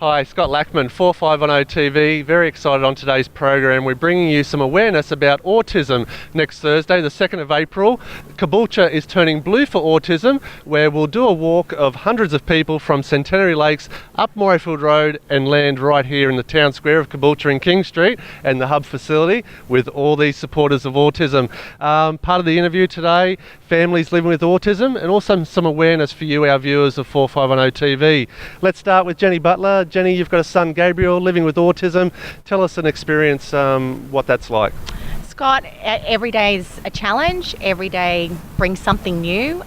Hi, Scott Lackman, 4510 TV. Very excited on today's program. We're bringing you some awareness about autism. Next Thursday, the 2nd of April, Caboolture is turning blue for autism, where we'll do a walk of hundreds of people from Centenary Lakes up Morayfield Road and land right here in the town square of Caboolture in King Street and the hub facility with all these supporters of autism. Part of the interview today, families living with autism, and also some awareness for you, our viewers of 4510 TV. Let's start with Jenny Butler. Jenny, you've got a son, Gabriel, living with autism. Tell us an experience, what that's like. Scott, every day is a challenge. Every day brings something new.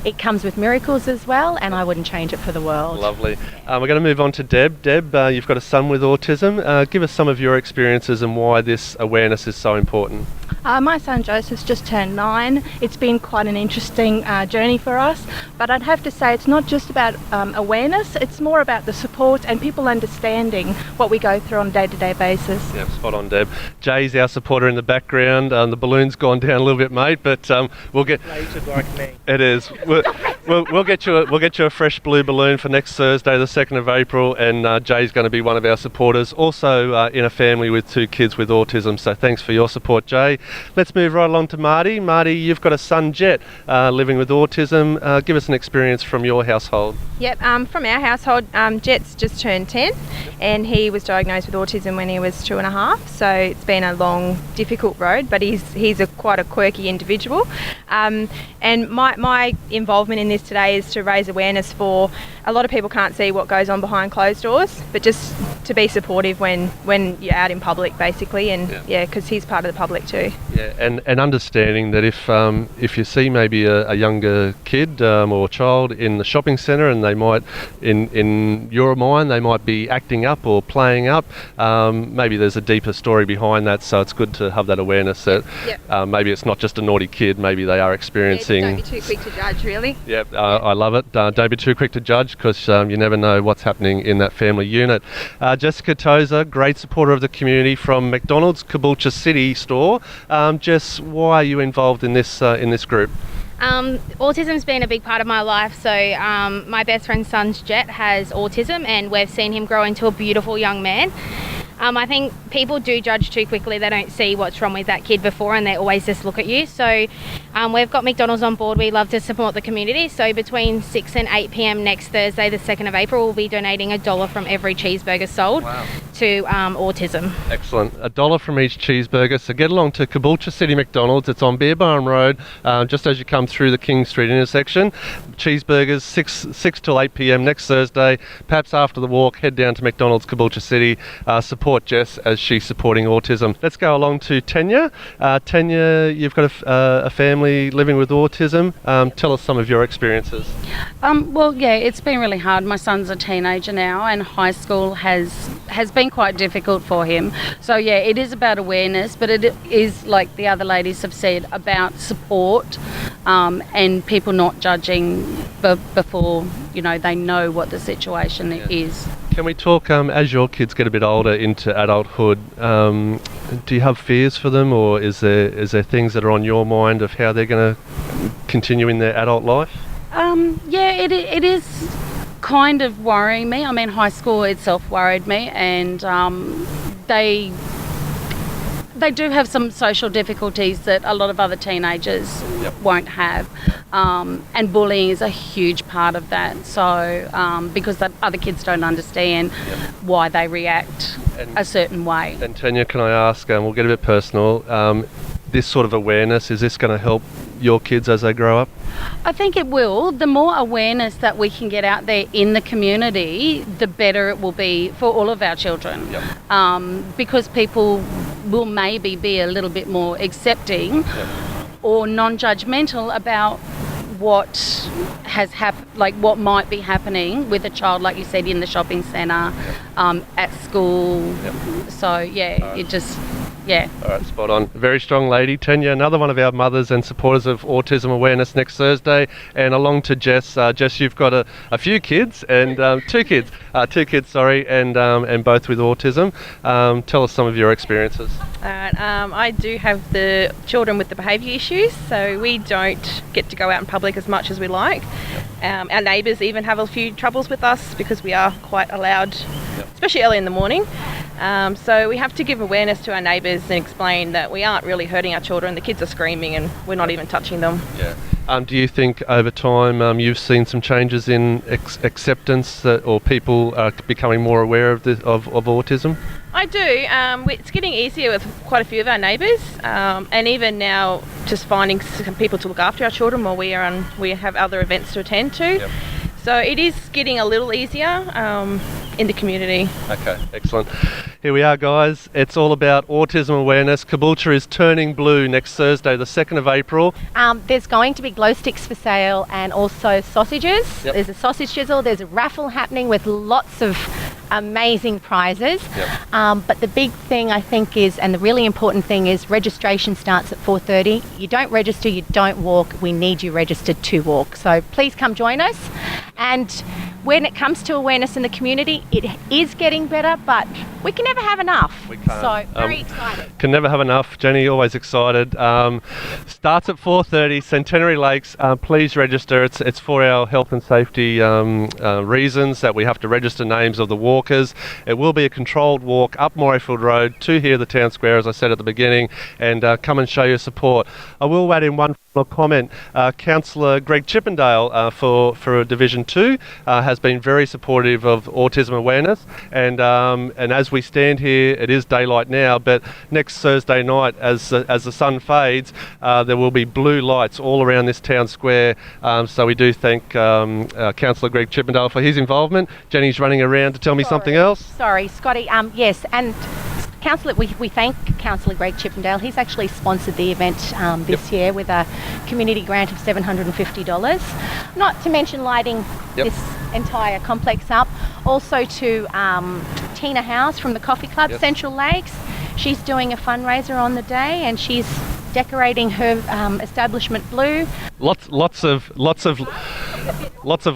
It comes with miracles as well, and I wouldn't change it for the world. Lovely. We're going to move on to Deb. Deb, you've got a son with autism. Give us some of your experiences and why this awareness is so important. My son Joseph's just turned 9. It's been quite an interesting journey for us, but I'd have to say it's not just about awareness, it's more about the support and people understanding what we go through on a day-to-day basis. Yeah, spot on, Deb. Jay's our supporter in the background. The balloon's gone down a little bit, mate, but we'll get... Rated like me. It is. We'll get you a fresh blue balloon for next Thursday, the 2nd of April, and Jay's going to be one of our supporters. Also in a family with 2 kids with autism, so thanks for your support, Jay. Let's move right along to Marty. Marty, you've got a son, Jet, living with autism. Give us an experience from your household. Yep, from our household, Jet's just turned 10 and he was diagnosed with autism when he was 2.5, so it's been a long, difficult road, but he's quite a quirky individual. And my involvement in this today is to raise awareness for a lot of people can't see what goes on behind closed doors, but just to be supportive when you're out in public, basically, and because he's part of the public too. Yeah, and understanding that if you see maybe a younger kid or child in the shopping centre, and they might, in your mind, they might be acting up or playing up, maybe there's a deeper story behind that, so it's good to have that awareness that maybe it's not just a naughty kid, maybe they are experiencing... Don't be too quick to judge, really. I love it. Don't be too quick to judge, because you never know what's happening in that family unit. Jessica Tozer, great supporter of the community from McDonald's Caboolture City store. Jess, why are you involved in this group? Autism's been a big part of my life. So my best friend's son's Jet has autism, and we've seen him grow into a beautiful young man. I think people do judge too quickly. They don't see what's wrong with that kid before, and they always just look at you. So we've got McDonald's on board. We love to support the community. So between 6 and 8 p.m. next Thursday, the 2nd of April, we'll be donating $1 from every cheeseburger sold to autism. Excellent. $1 from each cheeseburger. So get along to Caboolture City McDonald's. It's on Beer Barn Road, just as you come through the King Street intersection. Cheeseburgers, 6 till 8 p.m. next Thursday. Perhaps after the walk, head down to McDonald's Caboolture City. Support Jess as she's supporting autism. Let's go along to Tanya. Tanya, you've got a family living with autism. Tell us some of your experiences. It's been really hard. My son's a teenager now, and high school has been quite difficult for him. So it is about awareness, but it is, like the other ladies have said, about support and people not judging before they know what the situation is. Can we talk, as your kids get a bit older into adulthood, do you have fears for them, or is there things that are on your mind of how they're going to continue in their adult life? It is kind of worrying me. I mean, high school itself worried me, and they do have some social difficulties that a lot of other teenagers won't have, and bullying is a huge part of that. So because the other kids don't understand why they react a certain way. And Tanya, can I ask, we'll get a bit personal, this sort of awareness, is this going to help your kids as they grow up? I think it will. The more awareness that we can get out there in the community, the better it will be for all of our children. Because people will maybe be a little bit more accepting or non-judgmental about what has happened, like what might be happening with a child, like you said, in the shopping centre, at school. So it just... All right, spot on. Very strong lady. Tanya, another one of our mothers and supporters of autism awareness next Thursday. And along to Jess. Jess, you've got a few kids, and two kids, and both with autism. Tell us some of your experiences. I do have the children with the behaviour issues, so we don't get to go out in public as much as we like. Our neighbours even have a few troubles with us because we are quite loud, especially early in the morning. So we have to give awareness to our neighbours and explain that we aren't really hurting our children. The kids are screaming and we're not even touching them. Yeah. Do you think over time you've seen some changes in acceptance or people are becoming more aware of autism? I do. It's getting easier with quite a few of our neighbours, and even now just finding some people to look after our children while we have other events to attend to. Yep. So it is getting a little easier in the community. Okay, excellent. Here we are, guys. It's all about autism awareness. Caboolture is turning blue next Thursday, the 2nd of April. There's going to be glow sticks for sale and also sausages. Yep. There's a sausage sizzle. There's a raffle happening with lots of amazing prizes. Yep. But the big thing I think is, and the really important thing is, registration starts at 4:30. You don't register, you don't walk. We need you registered to walk. So please come join us. And when it comes to awareness in the community, it is getting better, but we can never have enough. We can't. So very excited. Can never have enough. Jenny, always excited. Starts at 4:30, Centenary Lakes. Please register. It's for our health and safety reasons that we have to register names of the walkers. It will be a controlled walk up Morayfield Road to here, the town square, as I said at the beginning, and come and show your support. I will add in one final comment. Councillor Greg Chippendale for Division 2 has been very supportive of autism awareness, and as we stand here, it is daylight now, but next Thursday night, as the sun fades, there will be blue lights all around this town square. So we do thank Councillor Greg Chippendale for his involvement. Jenny's running around to tell me something else. Sorry, Scotty. Yes, and Councillor, we thank Councillor Greg Chippendale. He's actually sponsored the event this year with a community grant of $750. Not to mention lighting this entire complex up. Also to Tina House from the Coffee Club, Central Lakes. She's doing a fundraiser on the day, and she's decorating her establishment blue. Lots of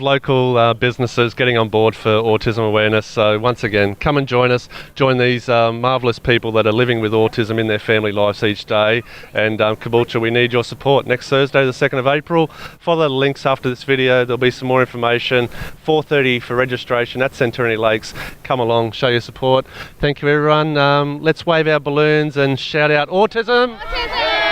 local businesses getting on board for autism awareness. So once again, come and join us. Join these marvellous people that are living with autism in their family lives each day. And Caboolture, we need your support. Next Thursday, the 2nd of April. Follow the links after this video. There'll be some more information. 4:30 for registration at Centenary Lakes. Come along, show your support. Thank you, everyone. Let's wave our balloons and shout out autism. Autism!